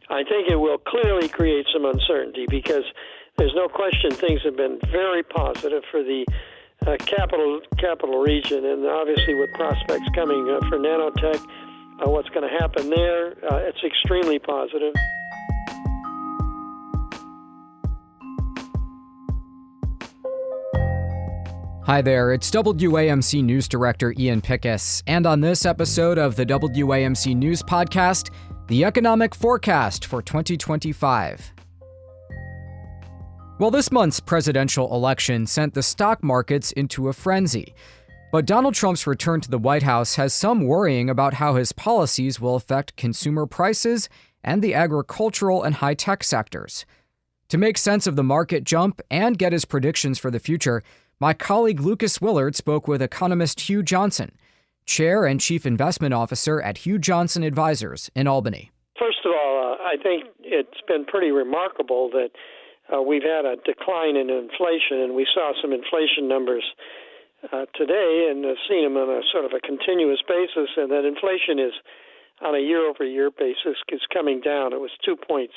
I think it will clearly create some uncertainty because there's no question things have been very positive for the capital region, and obviously with prospects coming for nanotech, what's going to happen there, it's extremely positive. Hi there, it's WAMC News Director Ian Pickus, and on this episode of the WAMC News Podcast, the economic forecast for 2025. Well, this month's presidential election sent the stock markets into a frenzy, but Donald Trump's return to the White House has some worrying about how his policies will affect consumer prices and the agricultural and high-tech sectors. To make sense of the market jump and get his predictions for the future, my colleague Lucas Willard spoke with economist Hugh Johnson, Chair and Chief Investment Officer at Hugh Johnson Advisors in Albany. First of all, I think it's been pretty remarkable that we've had a decline in inflation, and we saw some inflation numbers today and seen them on a sort of a continuous basis, and that inflation is, on a year-over-year basis, is coming down. It was 2.6%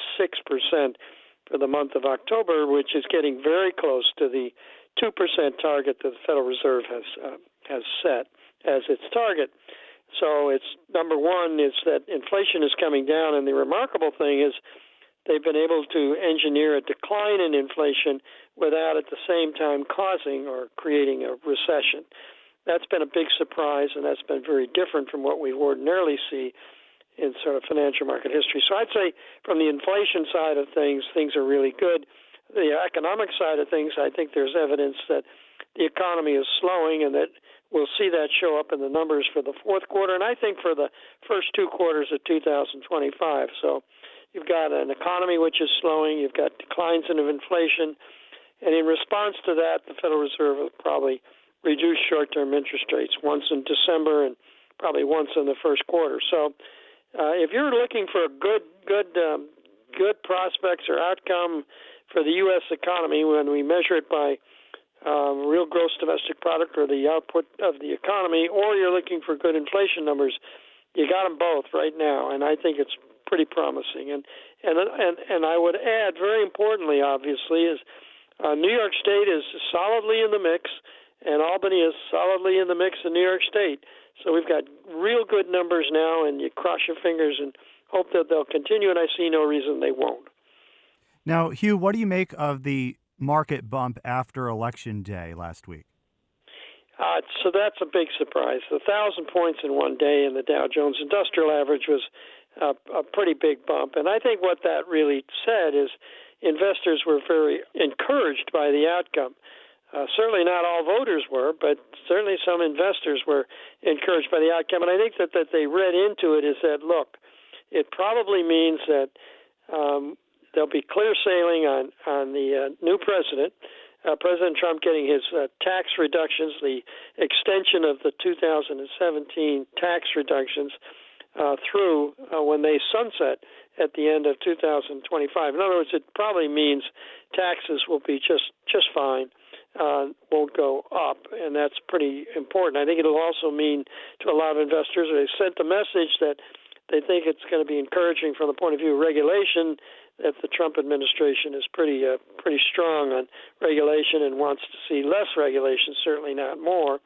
for the month of October, which is getting very close to the 2% target that the Federal Reserve has set as its target. So it's number one is that inflation is coming down, and the remarkable thing is they've been able to engineer a decline in inflation without at the same time causing or creating a recession. That's been a big surprise, and that's been very different from what we ordinarily see in sort of financial market history. So I'd say from the inflation side of things are really good. The economic side of things, I think there's evidence that the economy is slowing and that we'll see that show up in the numbers for the fourth quarter, and I think for the first two quarters of 2025. So you've got an economy which is slowing, you've got declines in inflation, and in response to that, the Federal Reserve will probably reduce short-term interest rates once in December and probably once in the first quarter. So if you're looking for a good prospects or outcome for the U.S. economy when we measure it by real gross domestic product or the output of the economy, or you're looking for good inflation numbers, you got them both right now, and I think it's pretty promising. And I would add, very importantly, obviously, is New York State is solidly in the mix, and Albany is solidly in the mix in New York State. So we've got real good numbers now, and you cross your fingers and hope that they'll continue, and I see no reason they won't. Now, Hugh, what do you make of the market bump after Election Day last week? So that's a big surprise. 1,000 points in one day in the Dow Jones Industrial Average was a pretty big bump. And I think what that really said is investors were very encouraged by the outcome. Certainly not all voters were, but certainly some investors were encouraged by the outcome. And I think that they read into it is that, look, it probably means that there'll be clear sailing on the new president, President Trump getting his tax reductions, the extension of the 2017 tax reductions through when they sunset at the end of 2025. In other words, it probably means taxes will be just fine, won't go up, and that's pretty important. I think it'll also mean to a lot of investors, they sent a message that they think it's going to be encouraging from the point of view of regulation, that the Trump administration is pretty strong on regulation and wants to see less regulation, certainly not more.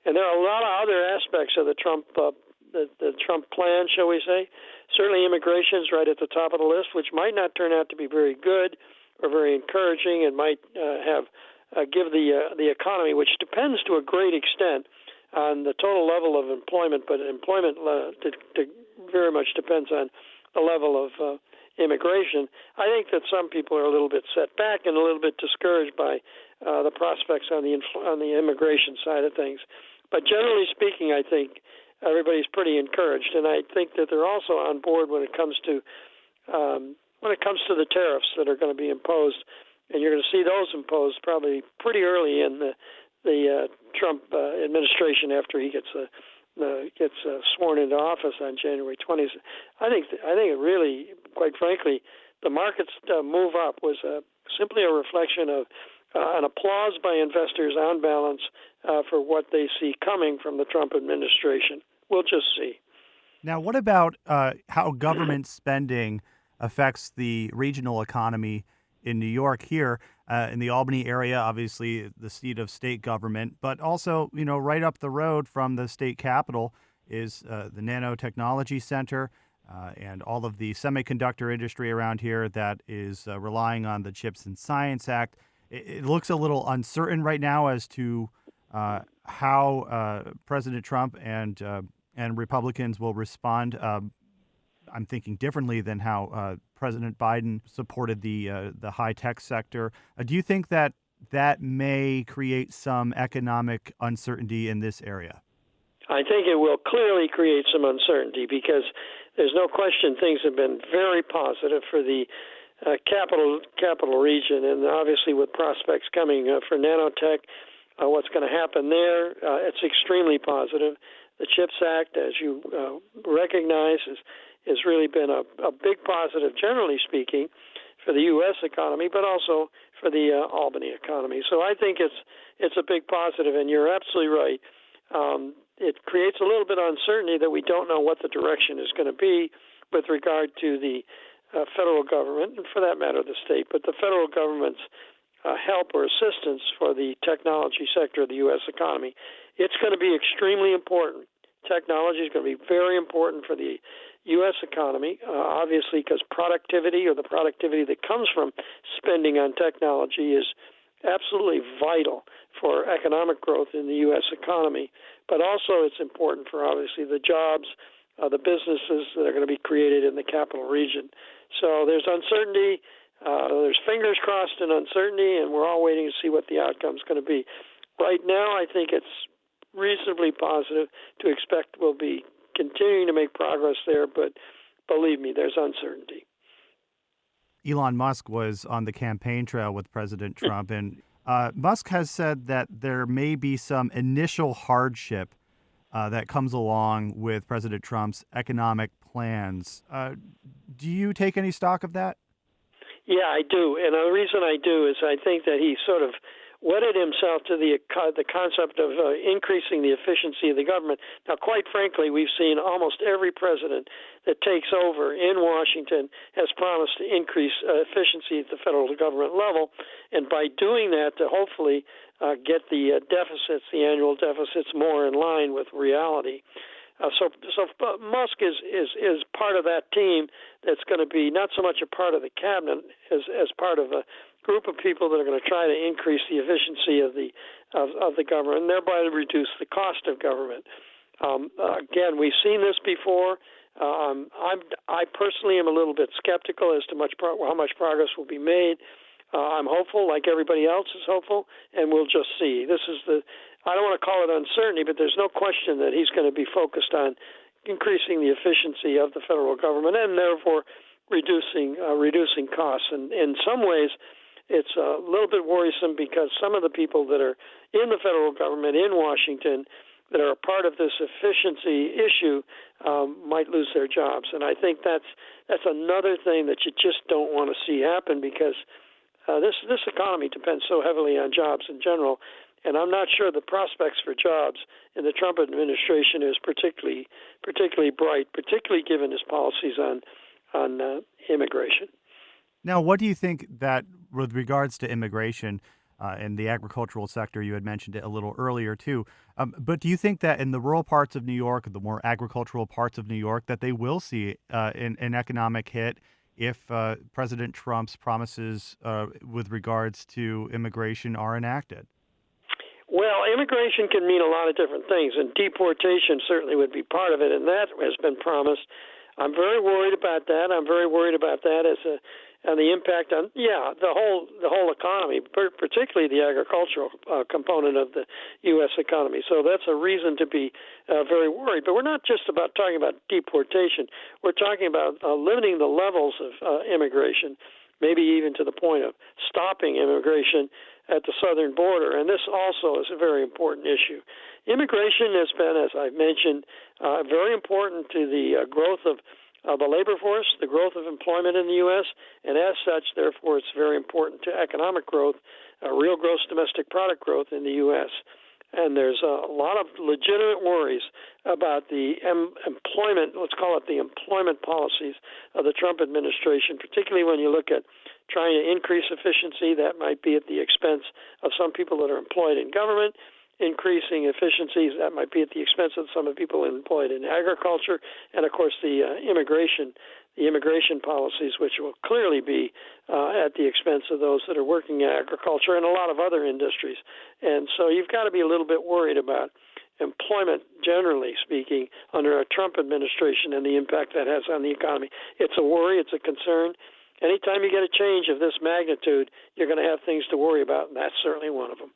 And there are a lot of other aspects of the Trump plan, shall we say. Certainly immigration is right at the top of the list, which might not turn out to be very good or very encouraging, and might give the economy, which depends to a great extent on the total level of employment, but employment very much depends on the level of immigration. I think that some people are a little bit set back and a little bit discouraged by the prospects on the immigration side of things. But generally speaking, I think everybody's pretty encouraged, and I think that they're also on board when it comes to the tariffs that are going to be imposed, and you're going to see those imposed probably pretty early in the Trump administration after he gets sworn into office on January 20th. I think it really, quite frankly, the market's move up was simply a reflection of an applause by investors on balance for what they see coming from the Trump administration. We'll just see. Now, what about how government spending affects the regional economy in New York here, in the Albany area, obviously the seat of state government, but also, right up the road from the state capitol is the Nanotechnology Center and all of the semiconductor industry around here that is relying on the CHIPS and Science Act. It looks a little uncertain right now as to how President Trump and Republicans will respond. I'm thinking differently than how President Biden supported the high-tech sector. Do you think that may create some economic uncertainty in this area? I think it will clearly create some uncertainty because there's no question things have been very positive for the capital region, and obviously with prospects coming for nanotech, what's going to happen there, it's extremely positive. The CHIPS Act, as you recognize, has really been a big positive, generally speaking, for the U.S. economy, but also for the Albany economy. So I think it's a big positive, and you're absolutely right. It creates a little bit of uncertainty that we don't know what the direction is going to be with regard to the federal government, and for that matter, the state, but the federal government's help or assistance for the technology sector of the U.S. economy. It's going to be extremely important. Technology is going to be very important for the U.S. economy, obviously, because productivity or the productivity that comes from spending on technology is absolutely vital for economic growth in the U.S. economy. But also it's important for, obviously, the jobs, the businesses that are going to be created in the capital region. So there's uncertainty. There's fingers crossed and uncertainty, and we're all waiting to see what the outcome is going to be. Right now, I think it's reasonably positive to expect we'll be continuing to make progress there, but believe me, there's uncertainty. Elon Musk was on the campaign trail with President Trump, and Musk has said that there may be some initial hardship that comes along with President Trump's economic plans. Do you take any stock of that? Yeah, I do. And the reason I do is I think that he sort of wedded himself to the concept of increasing the efficiency of the government. Now, quite frankly, we've seen almost every president that takes over in Washington has promised to increase efficiency at the federal government level, and by doing that, to hopefully get the deficits, the annual deficits, more in line with reality. So Musk is part of that team that's going to be not so much a part of the cabinet as part of a group of people that are going to try to increase the efficiency of the government and thereby reduce the cost of government. Again, we've seen this before. I personally am a little bit skeptical as to how much progress will be made. I'm hopeful, like everybody else is hopeful, and we'll just see. I don't want to call it uncertainty, but there's no question that he's going to be focused on increasing the efficiency of the federal government and therefore reducing costs. And in some ways, it's a little bit worrisome because some of the people that are in the federal government in Washington that are a part of this efficiency issue might lose their jobs. And I think that's another thing that you just don't want to see happen because this economy depends so heavily on jobs in general. And I'm not sure the prospects for jobs in the Trump administration is particularly bright, particularly given his policies on immigration. Now, what do you think that, with regards to immigration in the agricultural sector, you had mentioned it a little earlier too, but do you think that in the rural parts of New York, the more agricultural parts of New York, that they will see an economic hit if President Trump's promises with regards to immigration are enacted? Well, immigration can mean a lot of different things, and deportation certainly would be part of it, and that has been promised. I'm very worried about that. I'm very worried about that and the impact on the whole economy, particularly the agricultural component of the U.S. economy. So that's a reason to be very worried. But we're not just talking about deportation. We're talking about limiting the levels of immigration, maybe even to the point of stopping immigration at the southern border, and this also is a very important issue. Immigration has been, as I've mentioned, very important to the growth of the labor force, the growth of employment in the U.S., and as such, therefore, it's very important to economic growth, real gross domestic product growth in the U.S. And there's a lot of legitimate worries about the employment, let's call it the employment policies of the Trump administration, particularly when you look at trying to increase efficiency. That might be at the expense of some people that are employed in government. Increasing efficiencies, that might be at the expense of some of the people employed in agriculture. And, of course, the immigration policies, which will clearly be at the expense of those that are working in agriculture and a lot of other industries. And so you've got to be a little bit worried about employment, generally speaking, under a Trump administration and the impact that has on the economy. It's a worry. It's a concern. Anytime you get a change of this magnitude, you're going to have things to worry about, and that's certainly one of them.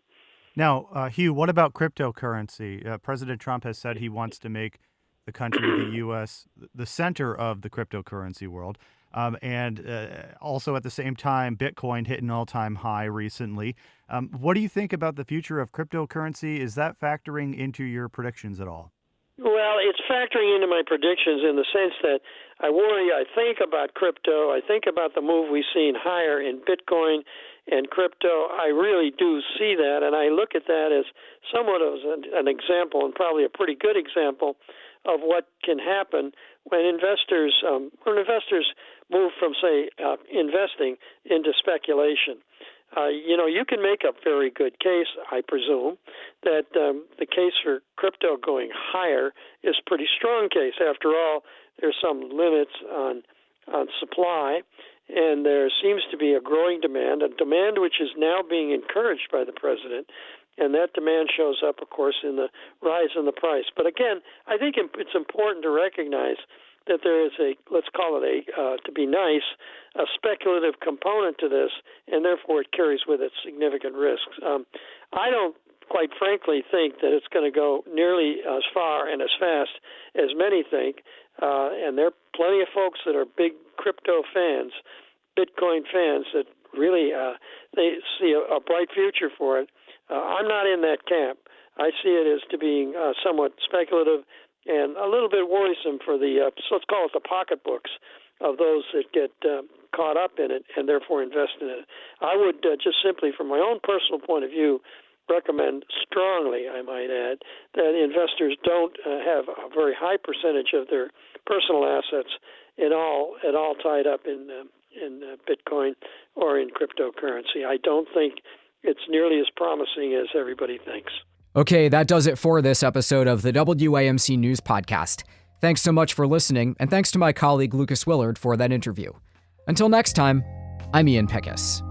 Now, Hugh, what about cryptocurrency? President Trump has said he wants to make the country, the U.S., the center of the cryptocurrency world. And also at the same time, Bitcoin hit an all-time high recently. What do you think about the future of cryptocurrency? Is that factoring into your predictions at all? Well, it's factoring into my predictions in the sense that I worry, I think about crypto, I think about the move we've seen higher in Bitcoin and crypto. I really do see that, and I look at that as somewhat of an example, and probably a pretty good example, of what can happen when investors move from, say, investing into speculation. You can make a very good case, I presume, that the case for crypto going higher is a pretty strong case. After all, there's some limits on supply, and there seems to be a growing demand, a demand which is now being encouraged by the president, and that demand shows up, of course, in the rise in the price. But again, I think it's important to recognize that there is let's call it to be nice, a speculative component to this, and therefore it carries with it significant risks. I don't, quite frankly, think that it's going to go nearly as far and as fast as many think, and there are plenty of folks that are big crypto fans, Bitcoin fans, that really they see a bright future for it. I'm not in that camp. I see it as to being somewhat speculative and a little bit worrisome for the, let's call it the pocketbooks of those that get caught up in it and therefore invest in it. I would just simply, from my own personal point of view, recommend strongly, I might add, that investors don't have a very high percentage of their personal assets at all tied up in Bitcoin or in cryptocurrency. I don't think it's nearly as promising as everybody thinks. Okay, that does it for this episode of the WAMC News Podcast. Thanks so much for listening, and thanks to my colleague Lucas Willard for that interview. Until next time, I'm Ian Pickus.